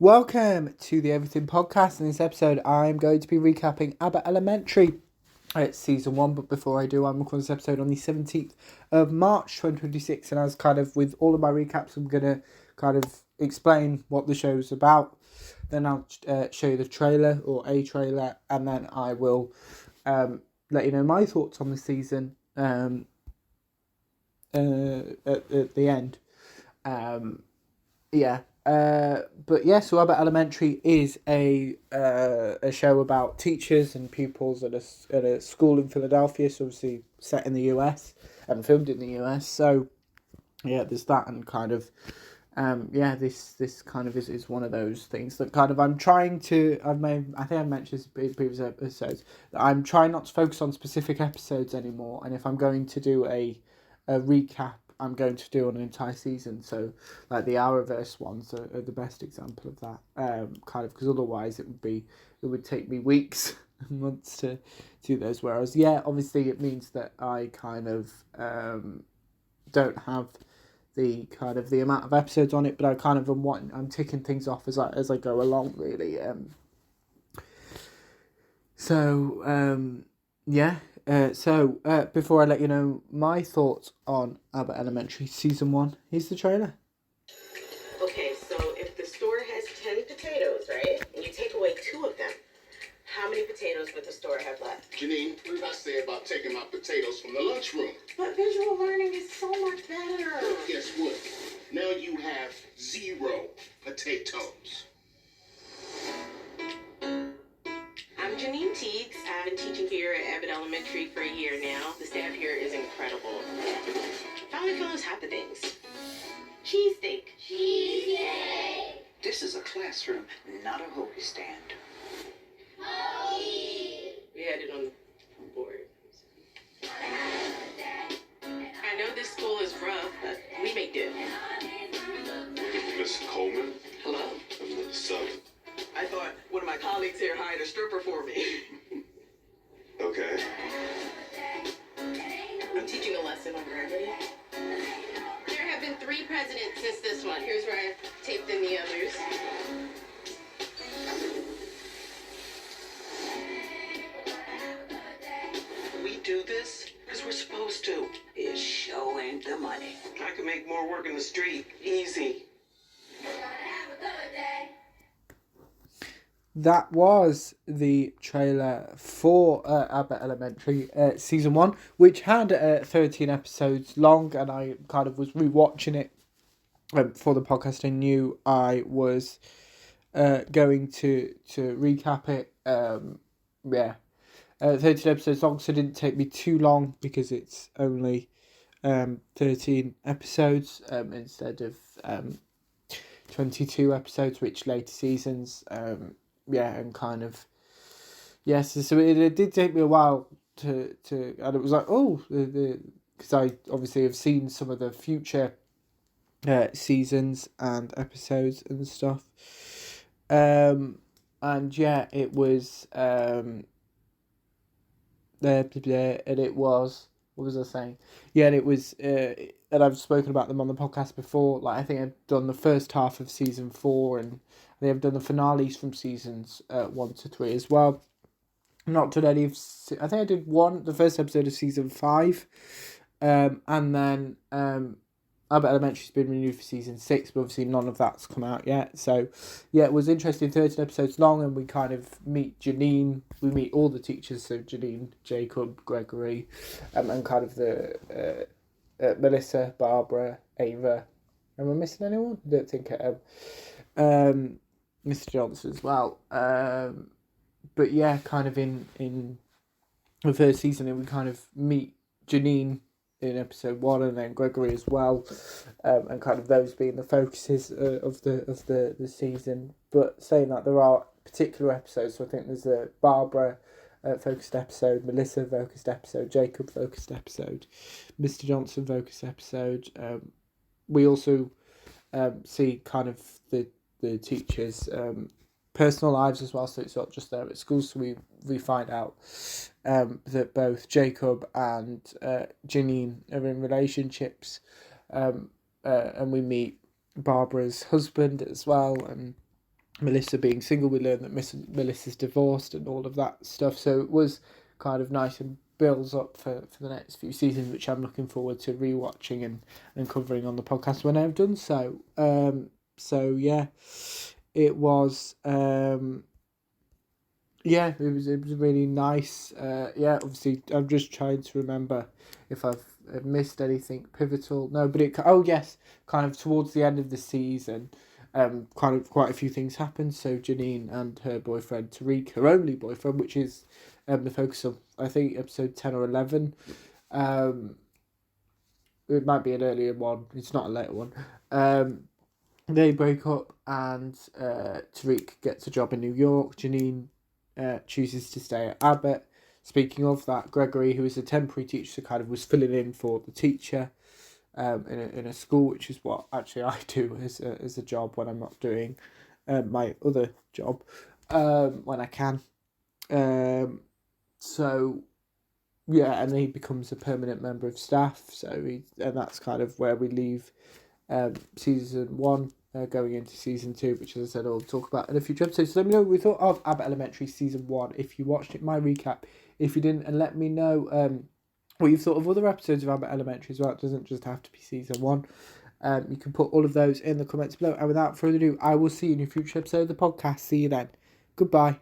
Welcome to the Everything Podcast. In this episode, I'm going to be recapping Abbott Elementary. It's season 1, but before I do, I'm recording this episode on the 17th of March 2026, and as kind of with all of my recaps, I'm going to kind of explain what the show's about. Then I'll show you the trailer, or a trailer, and then I will let you know my thoughts on the season at the end. So Abbott Elementary is a show about teachers and pupils at a school in Philadelphia. So obviously set in the US and filmed in the US. So yeah, there's that, and kind of this kind of is one of those things that kind of I think I mentioned this in previous episodes, that I'm trying not to focus on specific episodes anymore, and if I'm going to do a recap, I'm going to do on an entire season. So like the Hourverse ones are the best example of that, kind of, because otherwise it would take me weeks and months to do those, whereas obviously it means that I kind of don't have the kind of the amount of episodes on it, but I kind of I'm ticking things off as I go along, really. Before I let you know my thoughts on Abbott Elementary Season 1, here's the trailer. Okay, so if the store has 10 potatoes, right, and you take away 2 of them, how many potatoes would the store have left? Janine, what did I say about taking my potatoes from the lunchroom? But visual learning is so much better. Well, guess what? Now you have 0 potatoes. I'm Janine Teagues. I've been teaching here at Abbott Elementary for a year now. The staff here is incredible. Finally feeling hot things. Cheese steak. Cheese steak. This is a classroom, not a hoagie stand. Hoagie. We had it on the board. I know this school is rough, but we make do. Miss Coleman? Hello? I'm the sub. I thought one of my colleagues here hired a stripper for me. Okay. I'm teaching a lesson on gravity. There have been 3 presidents since this one. Here's where I taped in the others. We do this because we're supposed to. It's showing the money. I could make more work in the street. Easy. That was the trailer for Abbott Elementary Season 1, which had 13 episodes long, and I kind of was rewatching it for the podcast. I knew I was going to recap it. 13 episodes long, so it didn't take me too long because it's only 13 episodes instead of 22 episodes, which later seasons... and kind of, yes. So it did take me a while to and it was like, because I obviously have seen some of the future seasons and episodes and stuff, it was and it was, what was I saying? Yeah, and it was, and I've spoken about them on the podcast before. Like, I think I've done the first half of season 4, and they have done the finales from seasons 1 to 3 as well. Not done any of... I think I did the first episode of season 5. And then Abbott Elementary's been renewed for season 6, but obviously none of that's come out yet. So, yeah, it was interesting. 13 episodes long, and we kind of meet Janine. We meet all the teachers, so Janine, Jacob, Gregory, and kind of the Melissa, Barbara, Ava. Am I missing anyone? I don't think I am. Mr. Johnson as well. But yeah, kind of in the first season, we kind of meet Janine in episode 1, and then Gregory as well, and kind of those being the focuses of the season. But saying that, there are particular episodes. So I think there's a Barbara focused episode, Melissa focused episode, Jacob focused episode, Mr. Johnson focused episode. We also see kind of the teachers' personal lives as well, so it's not just there at school. So we find out that both Jacob and Janine are in relationships, and we meet Barbara's husband as well, and Melissa being single. We learn that Melissa's divorced and all of that stuff. So it was kind of nice and builds up for the next few seasons, which I'm looking forward to rewatching and covering on the podcast when I've done so. So yeah, it was it was really nice. Obviously I'm just trying to remember if I've missed anything pivotal. No, but kind of towards the end of the season, quite a few things happened. So Janine and her boyfriend Tariq, her only boyfriend, which is the focus of, I think, episode 10 or 11. It might be an earlier one. It's not a later one. They break up, and Tariq gets a job in New York. Janine chooses to stay at Abbott. Speaking of that, Gregory, who is a temporary teacher, kind of was filling in for the teacher in a school, which is what actually I do as a job when I'm not doing my other job when I can. And he becomes a permanent member of staff. And that's kind of where we leave season 1, going into season 2, which, as I said, I'll talk about in a future episodes. So let me know what we thought of Abbott Elementary season 1 if you watched it, my recap if you didn't, and let me know what you've thought of other episodes of Abbott Elementary as well. It doesn't just have to be season 1. You can put all of those in the comments below. And without further ado, I will see you in a future episode of the podcast. See you then. Goodbye.